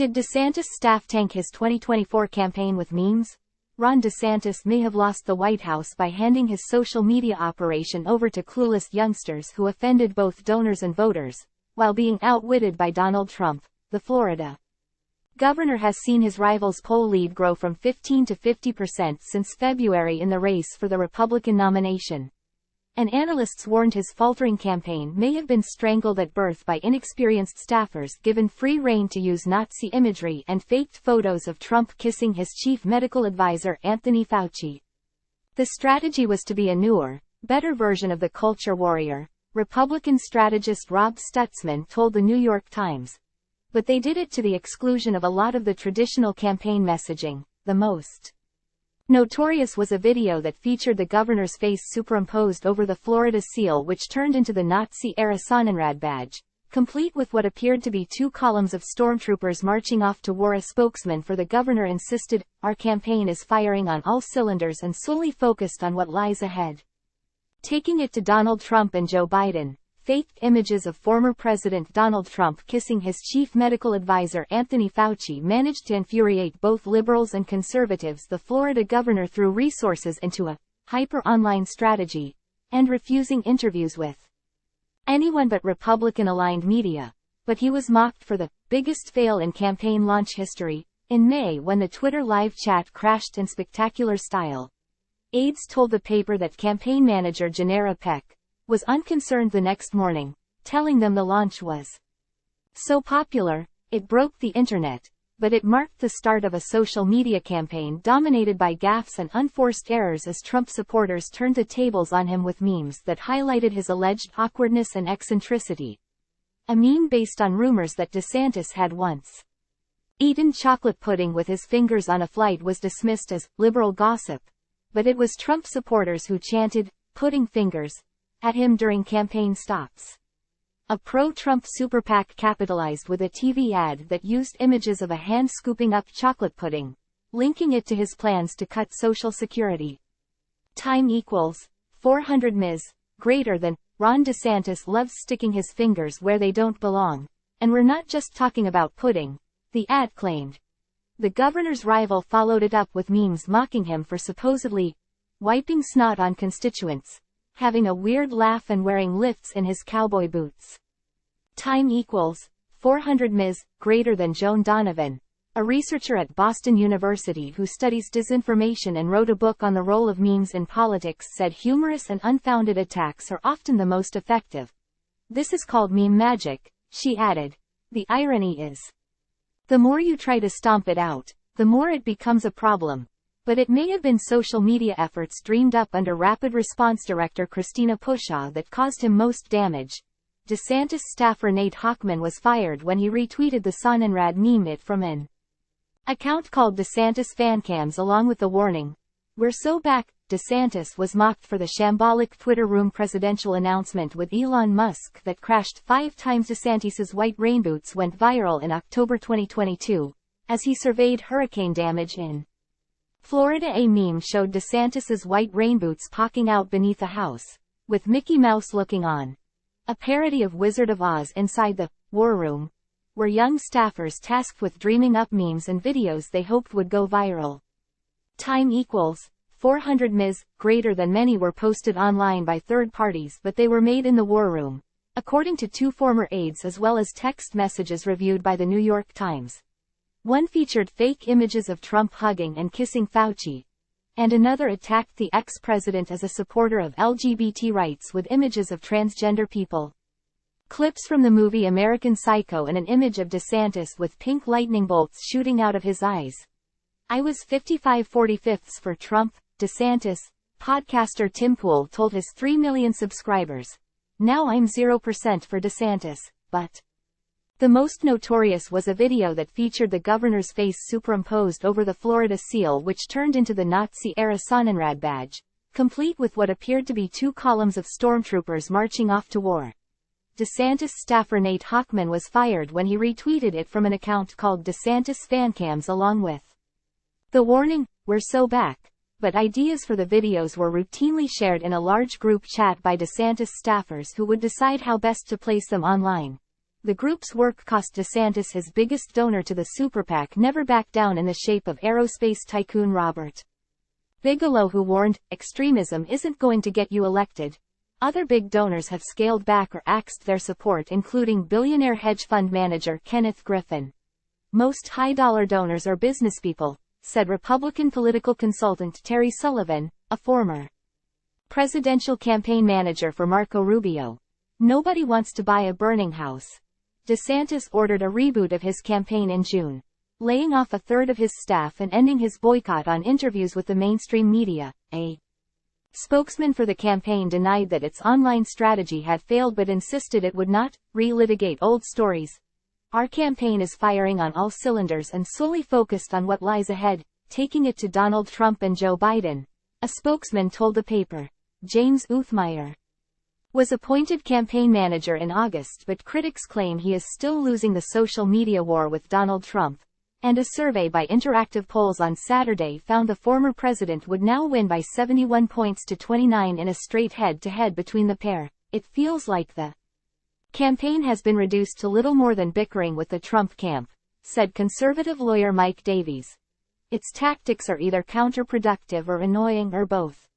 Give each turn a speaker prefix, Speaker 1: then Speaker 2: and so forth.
Speaker 1: Did DeSantis staff tank his 2024 campaign with memes? Ron DeSantis may have lost the White House by handing his social media operation over to clueless youngsters who offended both donors and voters, while being outwitted by Donald Trump. The Florida governor has seen his rival's poll lead grow from 15 to 50% since February in the race for the Republican nomination. And analysts warned his faltering campaign may have been strangled at birth by inexperienced staffers given free rein to use Nazi imagery and faked photos of Trump kissing his chief medical advisor Anthony Fauci. The strategy was to be a newer, better version of the culture warrior, Republican strategist Rob Stutzman told the New York Times. But they did it to the exclusion of a lot of the traditional campaign messaging. The most notorious was a video that featured the governor's face superimposed over the Florida seal, which turned into the Nazi-era Sonnenrad badge, complete with what appeared to be 2 columns of stormtroopers marching off to war. A spokesman for the governor insisted, "Our campaign is firing on all cylinders and solely focused on what lies ahead." Taking it to Donald Trump and Joe Biden, faked images of former President Donald Trump kissing his chief medical advisor Anthony Fauci managed to infuriate both liberals and conservatives. The Florida governor threw resources into a hyper-online strategy, and refusing interviews with anyone but Republican-aligned media. But he was mocked for the biggest fail in campaign launch history. In May, when the Twitter live chat crashed in spectacular style, aides told the paper that campaign manager Janera Peck was unconcerned the next morning, telling them the launch was so popular, it broke the internet. But it marked the start of a social media campaign dominated by gaffes and unforced errors as Trump supporters turned the tables on him with memes that highlighted his alleged awkwardness and eccentricity. A meme based on rumors that DeSantis had once eaten chocolate pudding with his fingers on a flight was dismissed as liberal gossip. But it was Trump supporters who chanted, "Pudding fingers," at him during campaign stops. A pro-Trump super PAC capitalized with a TV ad that used images of a hand scooping up chocolate pudding, linking it to his plans to cut Social Security. Time equals 400 ms. Greater than. Ron DeSantis loves sticking his fingers where they don't belong. And we're not just talking about pudding, the ad claimed. The governor's rival followed it up with memes mocking him for supposedly wiping snot on constituents, having a weird laugh and wearing lifts in his cowboy boots. Time equals 400 ms. Greater than. Joan Donovan, a researcher at Boston University who studies disinformation and wrote a book on the role of memes in politics, said humorous and unfounded attacks are often the most effective. "This is called meme magic," she added. "The irony is, the more you try to stomp it out, the more it becomes a problem." But it may have been social media efforts dreamed up under Rapid Response Director Christina Pushaw that caused him most damage. DeSantis staffer Nate Hochman was fired when he retweeted the Sonnenrad meme it from an account called DeSantis Fancams along with the warning, "We're so back." DeSantis was mocked for the shambolic Twitter room presidential announcement with Elon Musk that crashed 5 times. DeSantis's white rain boots went viral in October 2022, as he surveyed hurricane damage in Florida. A meme showed DeSantis's white rain boots pocking out beneath a house, with Mickey Mouse looking on. A parody of Wizard of Oz inside the war room, where young staffers tasked with dreaming up memes and videos they hoped would go viral. Time equals 400 ms. Greater than. Many were posted online by third parties, but they were made in the war room, according to 2 former aides, as well as text messages reviewed by the New York Times. One featured fake images of Trump hugging and kissing Fauci, and another attacked the ex-president as a supporter of LGBT rights with images of transgender people. Clips from the movie American Psycho and an image of DeSantis with pink lightning bolts shooting out of his eyes. "I was 55/45 for Trump," DeSantis, podcaster Tim Pool told his 3 million subscribers. "Now I'm 0% for DeSantis." But the most notorious was a video that featured the governor's face superimposed over the Florida seal, which turned into the Nazi-era Sonnenrad badge, complete with what appeared to be 2 columns of stormtroopers marching off to war. DeSantis staffer Nate Hochman was fired when he retweeted it from an account called DeSantis Fancams along with the warning, "We're so back." But ideas for the videos were routinely shared in a large group chat by DeSantis staffers who would decide how best to place them online. The group's work cost DeSantis his biggest donor to the super PAC never back down in the shape of aerospace tycoon Robert Bigelow, who warned, "Extremism isn't going to get you elected." Other big donors have scaled back or axed their support, including billionaire hedge fund manager Kenneth Griffin. "Most high-dollar donors are businesspeople," said Republican political consultant Terry Sullivan, a former presidential campaign manager for Marco Rubio. "Nobody wants to buy a burning house." DeSantis ordered a reboot of his campaign in June, laying off a third of his staff and ending his boycott on interviews with the mainstream media. A spokesman for the campaign denied that its online strategy had failed but insisted it would not relitigate old stories. "Our campaign is firing on all cylinders and solely focused on what lies ahead, taking it to Donald Trump and Joe Biden," a spokesman told the paper. James Uthmeier was appointed campaign manager in August, but critics claim he is still losing the social media war with Donald Trump, and a survey by Interactive Polls on Saturday found the former president would now win by 71 points to 29 in a straight head-to-head between the pair. "It feels like the campaign has been reduced to little more than bickering with the Trump camp," said conservative lawyer Mike Davies. "Its tactics are either counterproductive or annoying or both."